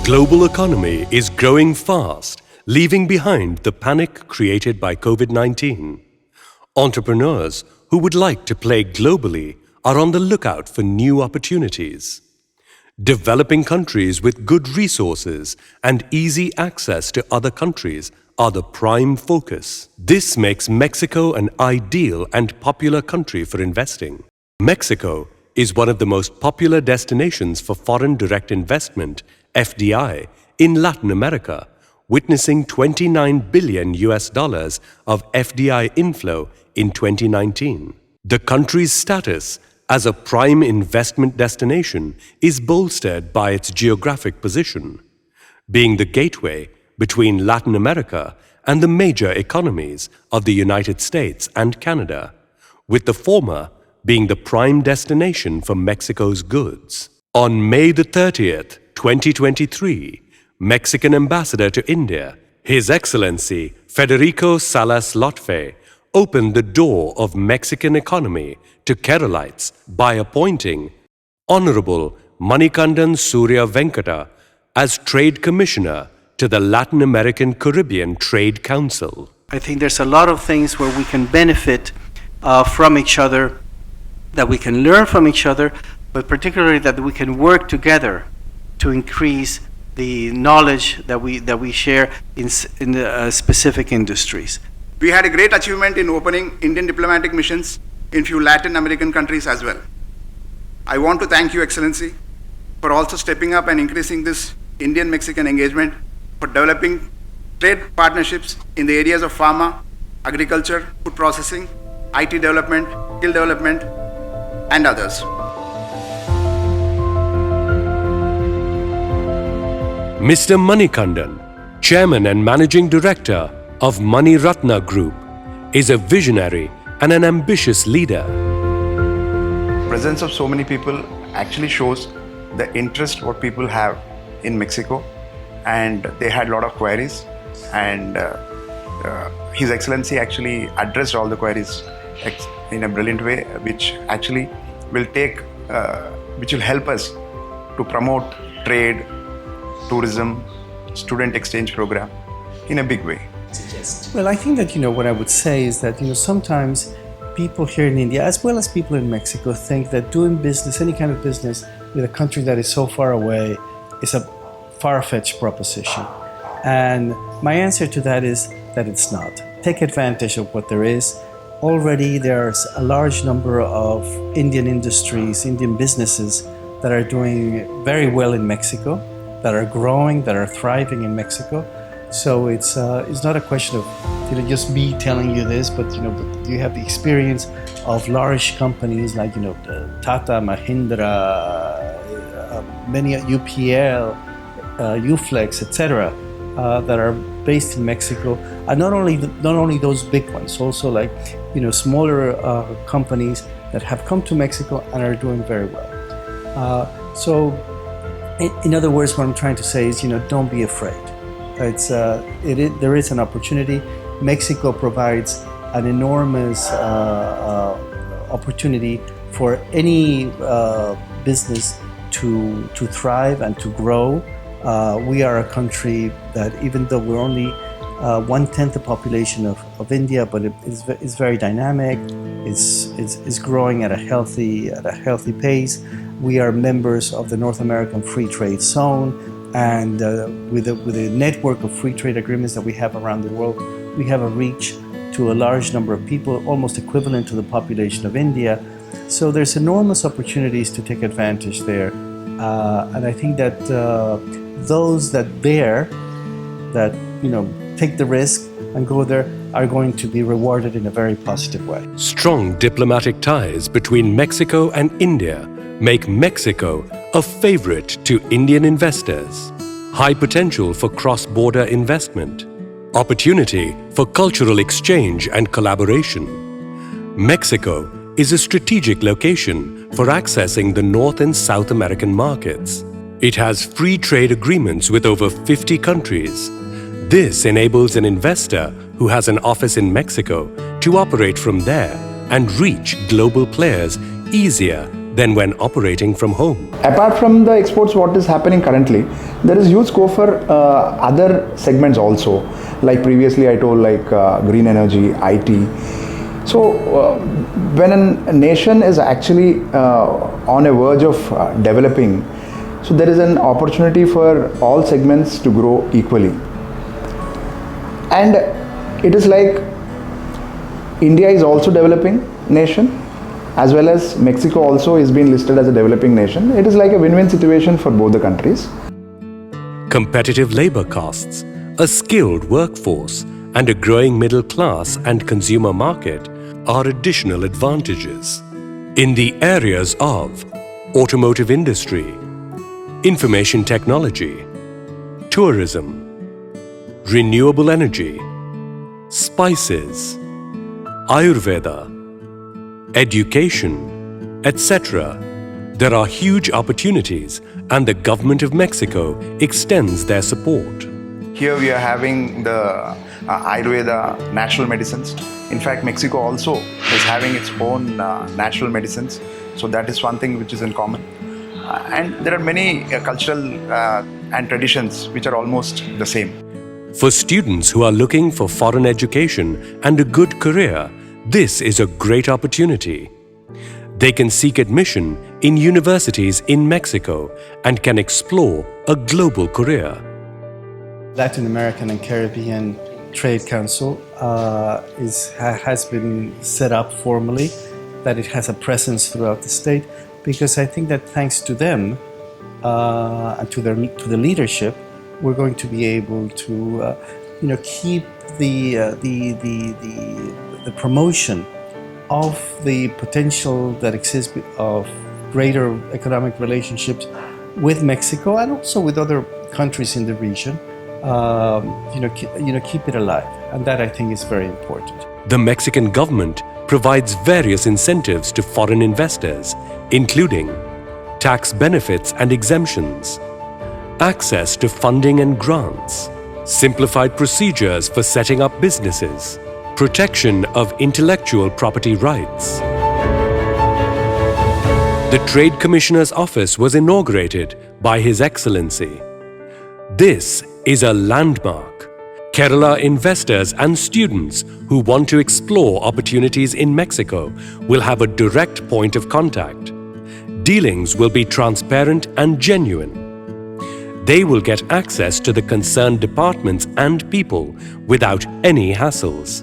global economy is growing fast, leaving behind the panic created by COVID-19. Entrepreneurs who would like to play globally are on the lookout for new opportunities. Developing countries with good resources and easy access to other countries are the prime focus. This makes Mexico an ideal and popular country for investing. Mexico is one of the most popular destinations for foreign direct investment, FDI, in Latin America, witnessing $29 billion of FDI inflow in 2019. The country's status as a prime investment destination is bolstered by its geographic position, being the gateway between Latin America and the major economies of the United States and Canada, with the former being the prime destination for Mexico's goods. On May the 30th, 2023, Mexican Ambassador to India, His Excellency Federico Salas Lotfe, opened the door of Mexican economy to Keralites by appointing Honorable Manikandan Surya Venkata as Trade Commissioner to the Latin American Caribbean Trade Council. I think there's a lot of things where we can benefit from each other, that we can learn from each other, but particularly that we can work together to increase the knowledge that we share in specific industries. We had a great achievement in opening Indian diplomatic missions in few Latin American countries as well. I want to thank you, Excellency, for also stepping up and increasing this Indian-Mexican engagement, for developing trade partnerships in the areas of pharma, agriculture, food processing, IT development, skill development, and others. Mr. Manikandan, Chairman and Managing Director of Mani Ratna Group, is a visionary and an ambitious leader. Presence of so many people actually shows the interest what people have in Mexico, and they had a lot of queries, and His Excellency actually addressed all the queries in a brilliant way, which actually will help us to promote trade, tourism, student exchange program in a big way. Well, I think that, what I would say is that, sometimes people here in India, as well as people in Mexico, think that doing business, any kind of business, with a country that is so far away is a far-fetched proposition. And my answer to that is that it's not. Take advantage of what there is. Already there's a large number of Indian industries, Indian businesses that are doing very well in Mexico, that are growing, that are thriving in Mexico. So it's not a question of just me telling you this, but you have the experience of large companies like Tata, Mahindra, many UPL, Uflex, etc., that are based in Mexico, and not only those big ones, also like smaller companies that have come to Mexico and are doing very well. So, in other words, what I'm trying to say is, don't be afraid. There is an opportunity. Mexico provides an enormous opportunity for any business to thrive and to grow. We are a country that, even though we're only 1/10 the population of India, but it is very dynamic. It's growing at a healthy pace. We are members of the North American Free Trade Zone, and with a network of free trade agreements that we have around the world, we have a reach to a large number of people, almost equivalent to the population of India. So there's enormous opportunities to take advantage there, and I think that those that take the risk and go there are going to be rewarded in a very positive way. Strong diplomatic ties between Mexico and India make Mexico a favorite to Indian investors. High potential for cross-border investment. Opportunity for cultural exchange and collaboration. Mexico is a strategic location for accessing the North and South American markets. It has free trade agreements with over 50 countries. This enables an investor who has an office in Mexico to operate from there and reach global players easier than when operating from home. Apart from the exports, what is happening currently, there is huge scope for other segments also. Like previously I told, like green energy, IT. So when a nation is actually on a verge of developing, so there is an opportunity for all segments to grow equally. And it is like India is also developing nation, as well as Mexico also is being listed as a developing nation. It is like a win-win situation for both the countries. Competitive labor costs, a skilled workforce, and a growing middle class and consumer market are additional advantages. In the areas of automotive industry, information technology, tourism, renewable energy, spices, Ayurveda, education, etc., there are huge opportunities, and the government of Mexico extends their support. Here we are having the Ayurveda natural medicines. In fact, Mexico also is having its own natural medicines. So that is one thing which is in common. And there are many cultural and traditions which are almost the same. For students who are looking for foreign education and a good career, this is a great opportunity. They can seek admission in universities in Mexico and can explore a global career. Latin American and Caribbean Trade Council has been set up formally, that it has a presence throughout the state, because I think that thanks to them and to the leadership, we're going to be able to keep the promotion of the potential that exists of greater economic relationships with Mexico and also with other countries in the region. Keep it alive, and that I think is very important. The Mexican government provides various incentives to foreign investors, including tax benefits and exemptions, access to funding and grants, simplified procedures for setting up businesses, protection of intellectual property rights. The Trade Commissioner's office was inaugurated by His Excellency. This is a landmark. Kerala investors and students who want to explore opportunities in Mexico will have a direct point of contact. Dealings will be transparent and genuine. They will get access to the concerned departments and people without any hassles.